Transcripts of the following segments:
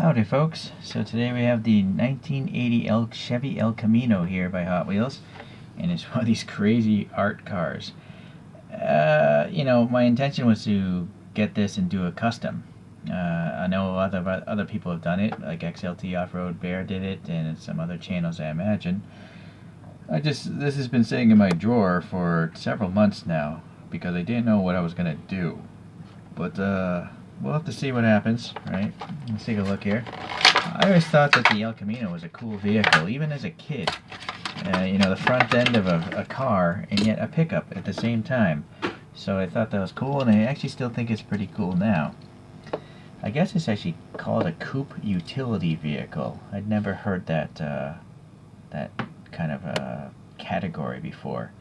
Howdy folks, so today we have the 1980 Chevy El Camino here by Hot Wheels, and it's one of these crazy art cars. My intention was to get this and do a custom. I know other people have done it, like XLT Off-Road Bear did it, and some other channels I imagine. This has been sitting in my drawer for several months now, because I didn't know what I was going to do. But, we'll have to see what happens, right? Let's take a look here. I always thought that the El Camino was a cool vehicle, even as a kid. The front end of a car, and yet a pickup at the same time. So I thought that was cool, and I actually still think it's pretty cool now. I guess it's actually called a coupe utility vehicle. I'd never heard that kind of a category before.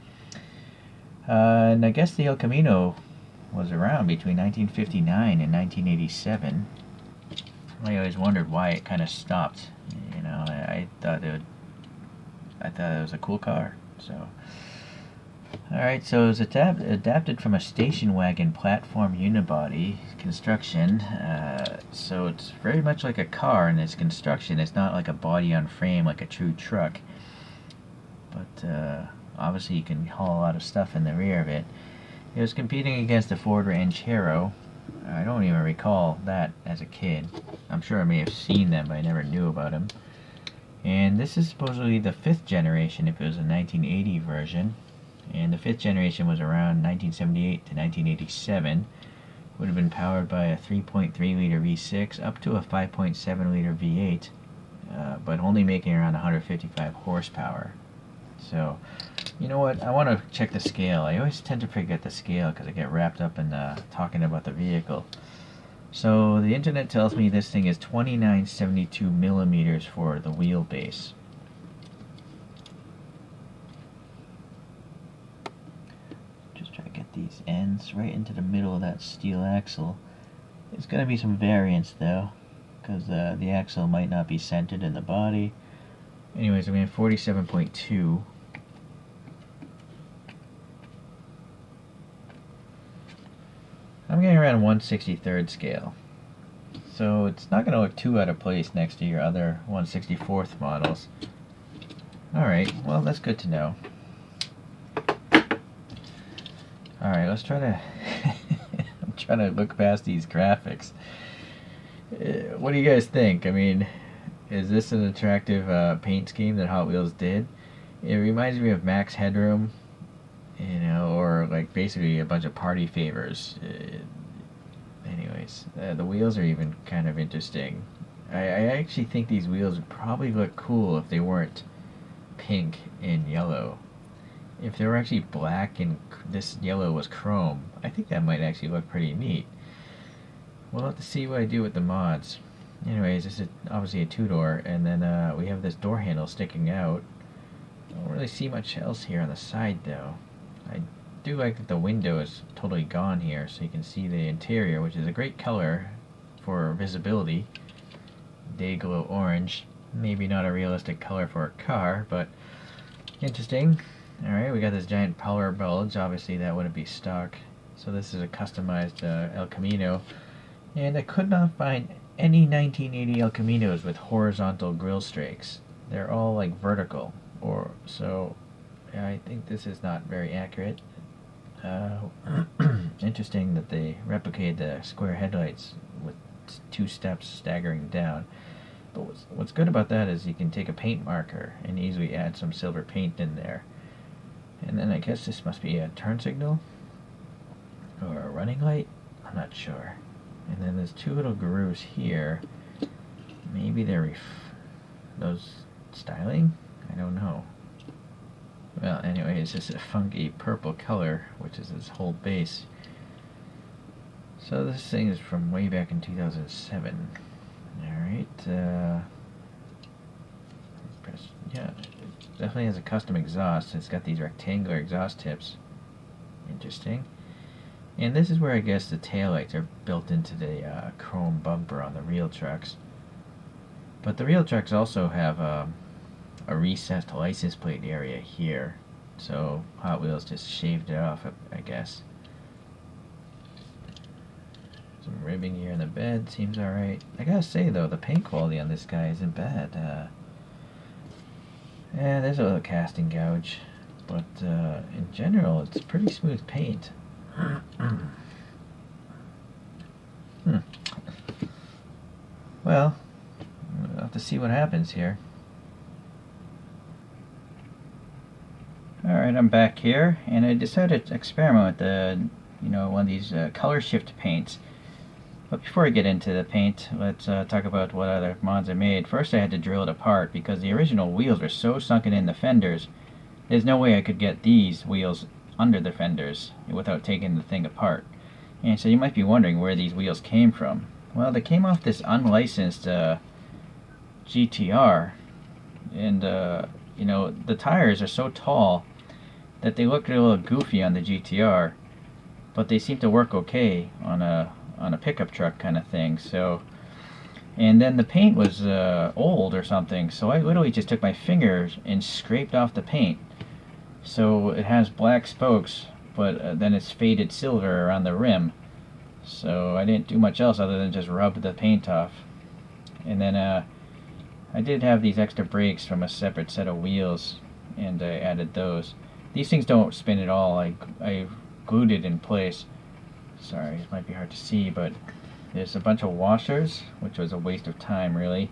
And I guess the El Camino was around between 1959 and 1987. I always wondered why it kind of stopped. I thought it was a cool car. So, all right. So it was adapted from a station wagon platform unibody construction. So it's very much like a car in its construction. It's not like a body on frame like a true truck. But obviously you can haul a lot of stuff in the rear of it. It was competing against the Ford Ranchero. I don't even recall that as a kid. I'm sure I may have seen them, but I never knew about them. And this is supposedly the 5th generation if it was a 1980 version. And the 5th generation was around 1978 to 1987. Would have been powered by a 3.3 liter V6 up to a 5.7 liter V8, but only making around 155 horsepower. So, you know what? I want to check the scale. I always tend to forget the scale because I get wrapped up in talking about the vehicle. So the internet tells me this thing is 2972 millimeters for the wheelbase. Just try to get these ends right into the middle of that steel axle. There's going to be some variance though, because the axle might not be centered in the body. Anyways, I'm at 47.2. I'm getting around 1/63rd scale. So it's not going to look too out of place next to your other 1/64th models. Alright, well that's good to know. Alright, let's try to... I'm trying to look past these graphics. What do you guys think? I mean, is this an attractive paint scheme that Hot Wheels did? It reminds me of Max Headroom, or like basically a bunch of party favors. Anyways, the wheels are even kind of interesting. I actually think these wheels would probably look cool if they weren't pink and yellow. If they were actually black and this yellow was chrome, I think that might actually look pretty neat. We'll have to see what I do with the mods. Anyways, this is obviously a two-door, and then we have this door handle sticking out. I don't really see much else here on the side though. I do like that the window is totally gone here, so you can see the interior, which is a great color for visibility. Day glow orange. Maybe not a realistic color for a car, but interesting. Alright, we got this giant power bulge. Obviously that wouldn't be stock. So this is a customized El Camino. And I could not find any 1980 El Caminos with horizontal grille strakes. They're all like vertical. So I think this is not very accurate. Interesting that they replicated the square headlights with 2 steps staggering down. But what's good about that is you can take a paint marker and easily add some silver paint in there. And then I guess this must be a turn signal or a running light. I'm not sure. And then there's 2 little grooves here. Maybe they're those styling? I don't know. Well, anyway, it's just a funky purple color, which is its whole base. So this thing is from way back in 2007. Alright, yeah, it definitely has a custom exhaust. It's got these rectangular exhaust tips. Interesting. And this is where I guess the taillights are built into the chrome bumper on the real trucks. But the real trucks also have a recessed license plate area here, so Hot Wheels just shaved it off, I guess. Some ribbing here in the bed seems alright. I gotta say though, the paint quality on this guy isn't bad. Yeah, there's a little casting gouge, but in general, it's pretty smooth paint. Well, we'll have to see what happens here. Alright, I'm back here, and I decided to experiment with one of these color shift paints. But before I get into the paint, let's talk about what other mods I made. First I had to drill it apart because the original wheels were so sunken in the fenders, there's no way I could get these wheels under the fenders without taking the thing apart. And so you might be wondering where these wheels came from. Well, they came off this unlicensed GTR, and the tires are so tall that they look a little goofy on the GTR, but they seem to work okay on a pickup truck kind of thing. So, and then the paint was old or something, so I literally just took my fingers and scraped off the paint. So it has black spokes, but then it's faded silver around the rim. So I didn't do much else other than just rub the paint off. And then I did have these extra brakes from a separate set of wheels, and I added those. These things don't spin at all. I glued it in place. Sorry, it might be hard to see, but there's a bunch of washers, which was a waste of time, really.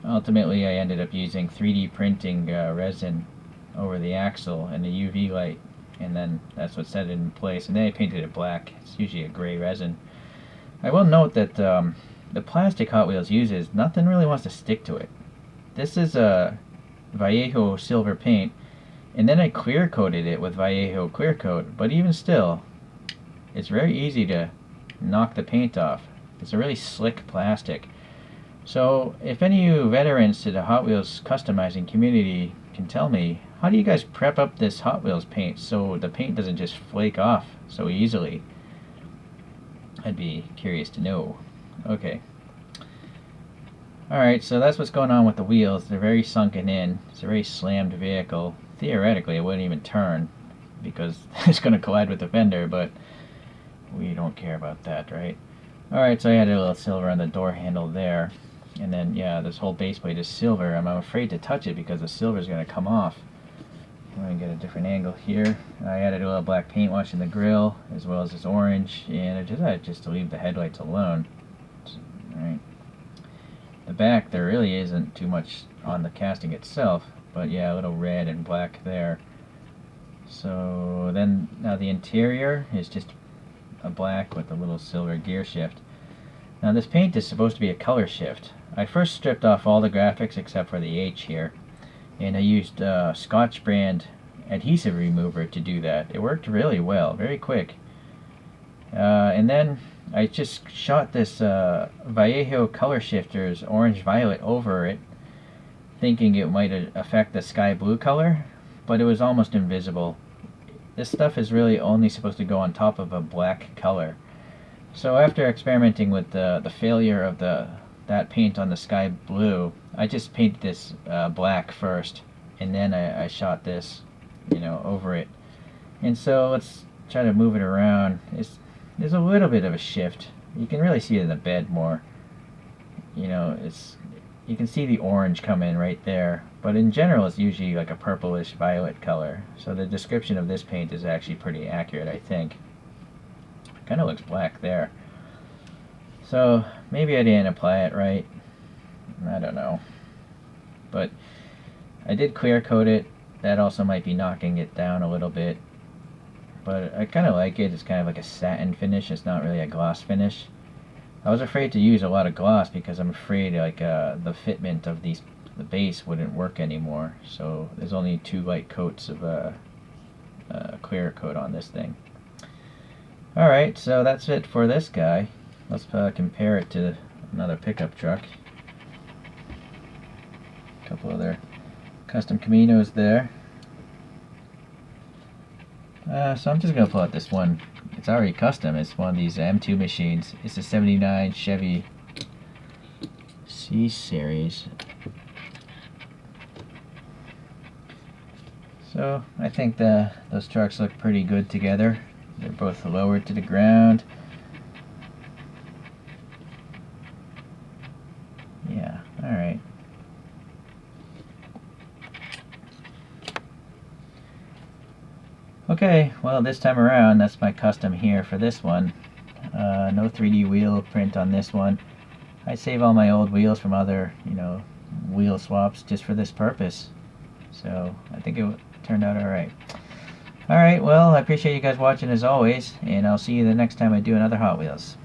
Ultimately, I ended up using 3D printing resin over the axle and a UV light, and then that's what set it in place. And then I painted it black. It's usually a gray resin. I will note that the plastic Hot Wheels uses, nothing really wants to stick to it. This is a Vallejo silver paint, and then I clear coated it with Vallejo clear coat, but even still, it's very easy to knock the paint off. It's a really slick plastic. So if any of you veterans to the Hot Wheels customizing community can tell me, how do you guys prep up this Hot Wheels paint so the paint doesn't just flake off so easily? I'd be curious to know. Okay. Alright, so that's what's going on with the wheels. They're very sunken in. It's a very slammed vehicle. Theoretically, it wouldn't even turn because it's going to collide with the fender, but we don't care about that, right? Alright, so I added a little silver on the door handle there. And then, yeah, this whole base plate is silver. I'm afraid to touch it because the silver is going to come off. I'm going to get a different angle here. I added a little black paint wash in the grill, as well as this orange, and I decided just to leave the headlights alone. Alright. The back, there really isn't too much on the casting itself, but yeah, a little red and black there. So then, now the interior is just a black with a little silver gear shift. Now this paint is supposed to be a color shift. I first stripped off all the graphics except for the H here, and I used Scotch brand adhesive remover to do that. It worked really well, very quick. And then I just shot this Vallejo color shifter's orange violet over it, thinking it might affect the sky blue color, but it was almost invisible. This stuff is really only supposed to go on top of a black color. So after experimenting with the failure of that paint on the sky blue, I just painted this black first, and then I shot this, over it. And so let's try to move it around. There's a little bit of a shift. You can really see it in the bed more. You can see the orange come in right there, but in general it's usually like a purplish violet color. So the description of this paint is actually pretty accurate, I think. Kind of looks black there. So maybe I didn't apply it right. I don't know. But I did clear coat it. That also might be knocking it down a little bit. But I kind of like it. It's kind of like a satin finish. It's not really a gloss finish. I was afraid to use a lot of gloss because I'm afraid the fitment of the base wouldn't work anymore. So there's only 2 light coats of clear coat on this thing. Alright, so that's it for this guy. Let's compare it to another pickup truck. A couple other custom Caminos there. So I'm just going to pull out this one. It's already custom. It's one of these M2 machines. It's a 79 Chevy C-Series. So I think those trucks look pretty good together. They're both lowered to the ground. Okay, well, this time around, that's my custom here for this one. No 3D wheel print on this one. I save all my old wheels from other, wheel swaps just for this purpose. So I think it turned out alright. Alright, well, I appreciate you guys watching as always, and I'll see you the next time I do another Hot Wheels.